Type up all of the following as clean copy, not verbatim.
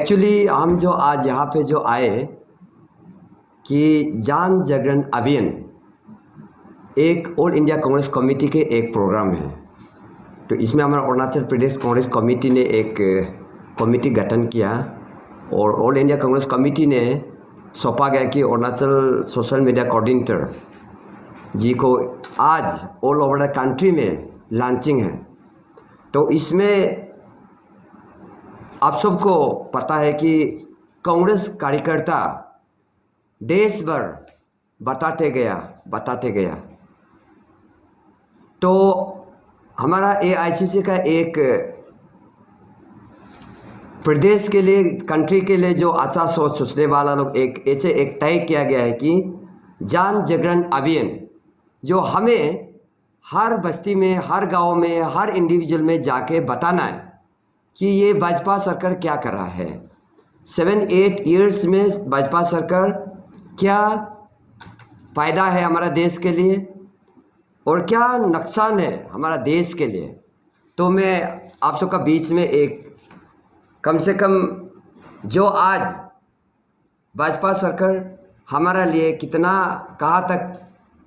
Actually हम जो आज यहाँ पे जो आए कि जन जागरण अभियान एक ऑल इंडिया कांग्रेस कमेटी के एक प्रोग्राम है। तो इसमें हमारा अरुणाचल प्रदेश कांग्रेस कमेटी ने एक कमेटी गठन किया और ऑल इंडिया कांग्रेस कमेटी ने सौंपा गया कि अरुणाचल सोशल मीडिया कोऑर्डिनेटर जी को आज ऑल ओवर द कंट्री में लॉन्चिंग है। तो इसमें आप सबको पता है कि कांग्रेस कार्यकर्ता देश भर बताते गया। तो हमारा एआईसीसी का एक प्रदेश के लिए, कंट्री के लिए जो अच्छा सोचने वाला लोग एक ऐसे एक तय किया गया है कि जन जागरण अभियान जो हमें हर बस्ती में, हर गांव में, हर इंडिविजुअल में जाके बताना है कि ये भाजपा सरकार क्या कर रहा है। 7-8 इयर्स में भाजपा सरकार क्या फ़ायदा है हमारा देश के लिए और क्या नुकसान है हमारा देश के लिए। तो मैं आप सबका बीच में एक कम से कम जो आज भाजपा सरकार हमारा लिए कितना कहाँ तक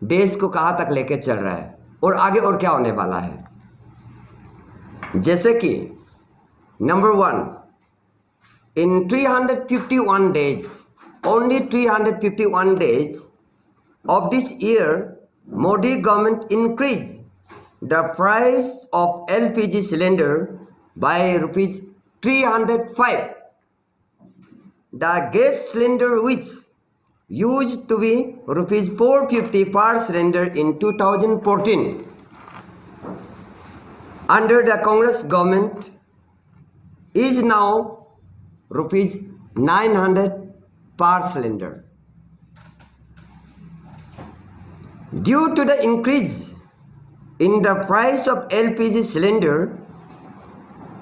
देश को कहाँ तक लेके चल रहा है और आगे और क्या होने वाला है। जैसे कि number 1, in 351 days, only 351 days of this year, Modi government increased the price of LPG cylinder by rupees 305. The gas cylinder, which used to be rupees 450 per cylinder in 2014, under the Congress government, is now rupees 900 per cylinder. Due to the increase in the price of LPG cylinder,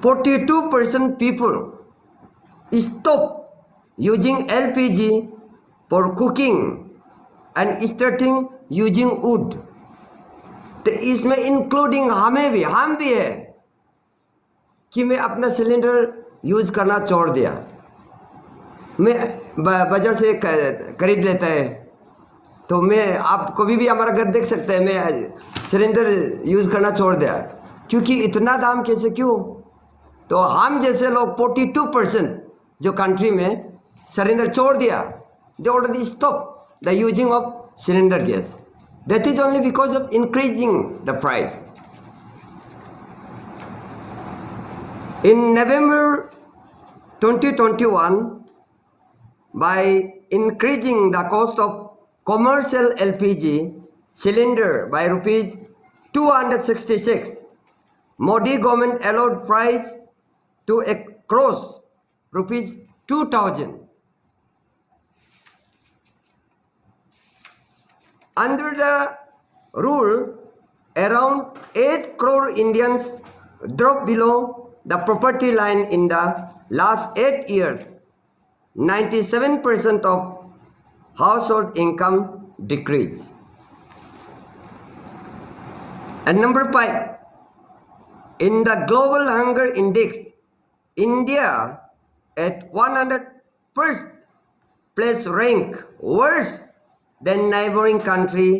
42% people stop using LPG for cooking and starting using wood. तो इसमें including हम भी है कि मैं अपना cylinder use करना छोड़ दिया। मैं बाज़ार से खरीद लेता है। तो मैं आप कभी भी हमारा घर देख सकते हैं, मैं सिलेंडर यूज़ करना छोड़ दिया क्योंकि इतना दाम कैसे क्यों। तो हम जैसे लोग 42% जो कंट्री में सिलेंडर छोड़ दिया, they already stop the using of cylinder gas. That is only because of increasing the price. In November 2021, by increasing the cost of commercial LPG cylinder by rupees 266, Modi government allowed price to cross rupees 2000. Under the rule, around 8 crore Indians dropped below the poverty line in the last 8 years. 97% of household income decreased. And number 5, in the global hunger index, India at 101st place rank, worse than neighboring country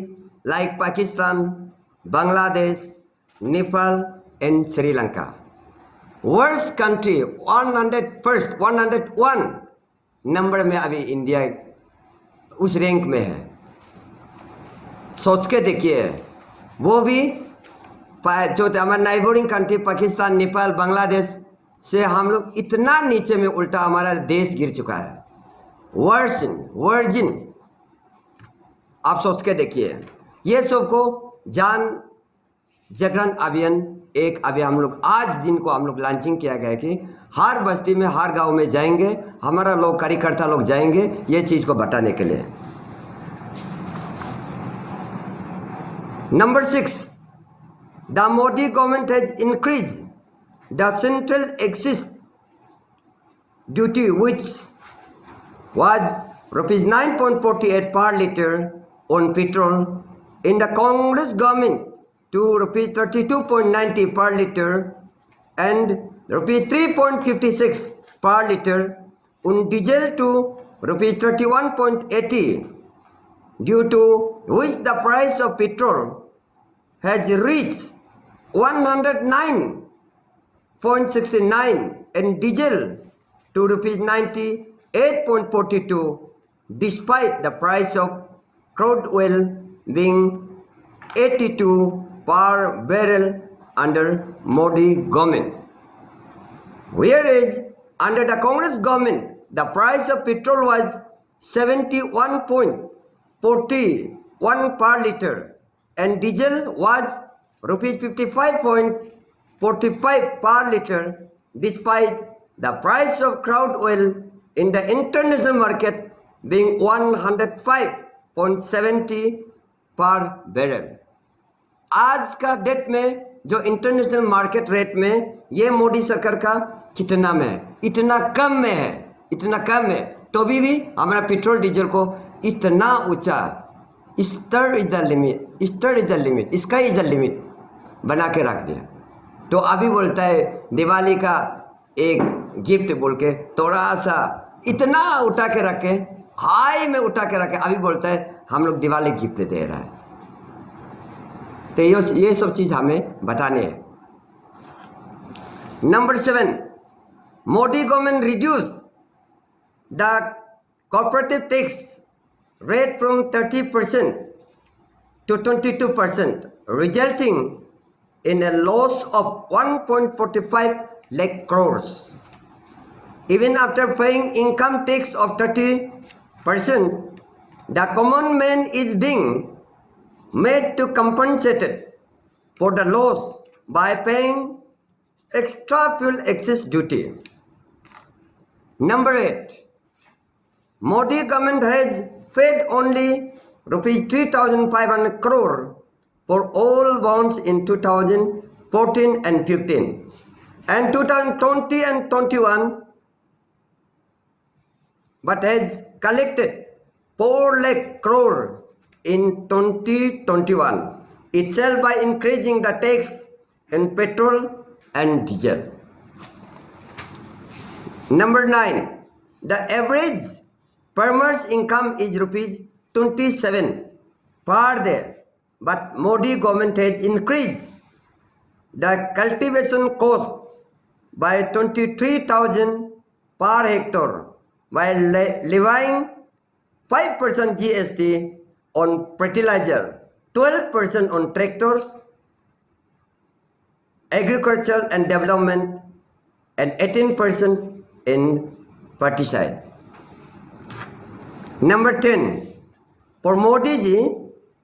like Pakistan, Bangladesh, Nepal and Sri Lanka. Worst country 101 number में अभी India उस rank में है। सोच के देखिए, वो भी जो हमारा नाइबरिंग कंट्री पाकिस्तान, नेपाल, बांग्लादेश से हम लोग इतना नीचे में उल्टा हमारा देश गिर चुका है। वर्जिन आप सोच के देखिए। ये सबको जन जागरण अभियान एक अभी हम लोग आज दिन को हम लोग लॉन्चिंग किया गया कि हर बस्ती में, हर गांव में जाएंगे, हमारा लोग कार्यकर्ता लोग जाएंगे ये चीज़ को बताने के लिए। Number 6, the Modi government has increase the central excise duty which was rupees 9.48 per liter on petrol in the Congress government to rupees 32.90 per liter and rupees 3.56 per liter on diesel to rupees 31.80, due to which the price of petrol has reached 109.69 and diesel to rupees 98.42, despite the price of crude oil being 82 per barrel under Modi government. Whereas under the Congress government, the price of petrol was 71.41 per liter and diesel was rupees 55.45 per liter, despite the price of crude oil in the international market being 105.70 पर barrel. आज का date में जो international market rate में ये मोदी सरकार का कितना में है? इतना कम में है, इतना कम है, तो भी हमारा पेट्रोल डीजल को इतना ऊंचा star is the limit, star is the limit, sky is the limit बना के रख दिया। तो अभी बोलता है दिवाली का एक गिफ्ट बोल के थोड़ा सा इतना उठा के रखे, हाई में उठा के रखे, अभी बोलता है हम लोग दिवाली गिफ्ट दे रहा है। तो ये सब चीज़ हमें बताने हैं। Number 7, Modi government reduce the corporative tax rate from 30% to 22%, resulting in a loss of 1.45 lakh crores. Even after paying income tax of 30%, the common man is being made to compensate for the loss by paying extra fuel excess duty. Number 8, Modi government has paid only rupees 3,500 crore for all bonds in 2014 and 15 and 2020 and 21, but has collected 4 lakh crore in 2021 itself by increasing the tax in petrol and diesel. Number 9, the average farmer's income is rupees 27 per day, but Modi government has increased the cultivation cost by 23,000 per hectare while levying 5% GST on fertilizer, 12% on tractors, agriculture and development, and 18% in pesticides. Number 10, for Modi ji,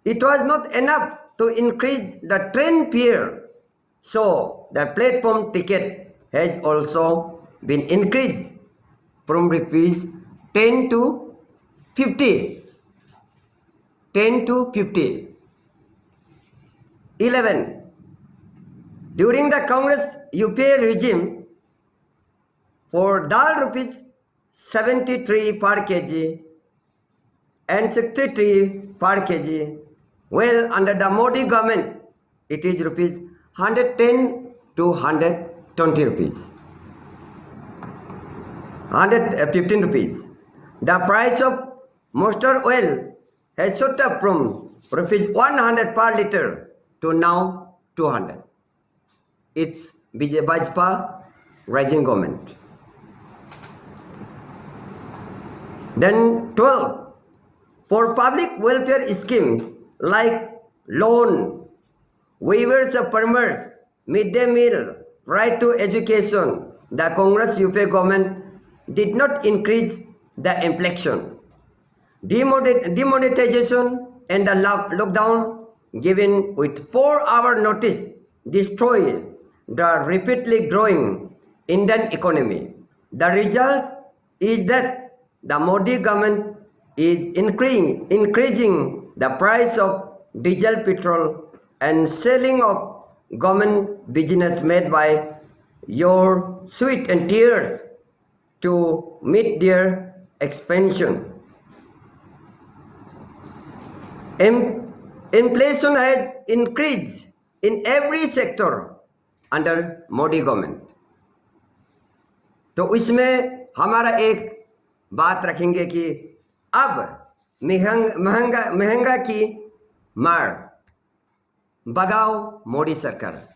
it was not enough to increase the train fare, so the platform ticket has also been increased from rupees 10 to 50. 10 to 50. 11. During the Congress UPA regime, for dal rupees 73 per kg and 63 per kg, well under the Modi government it is rupees 110 to 120 rupees. 115 rupees. The price of mustard oil has shot up from rupees 100 per liter to now 200. It's Bajpa rising government. Then 12, for public welfare scheme like loan, waivers of farmers, midday meal, right to education, the Congress UPA government did not increase the inflation. Demonetization and the lockdown given with 4-hour notice destroyed the rapidly growing Indian economy. The result is that the Modi government is increasing the price of diesel, petrol and selling of government business made by your sweat and tears to meet their expansion. Inflation has increased in every sector under Modi government. तो इसमें हमारा एक बात रखेंगे कि अब महंगा की मार भगाओ मोदी सरकार।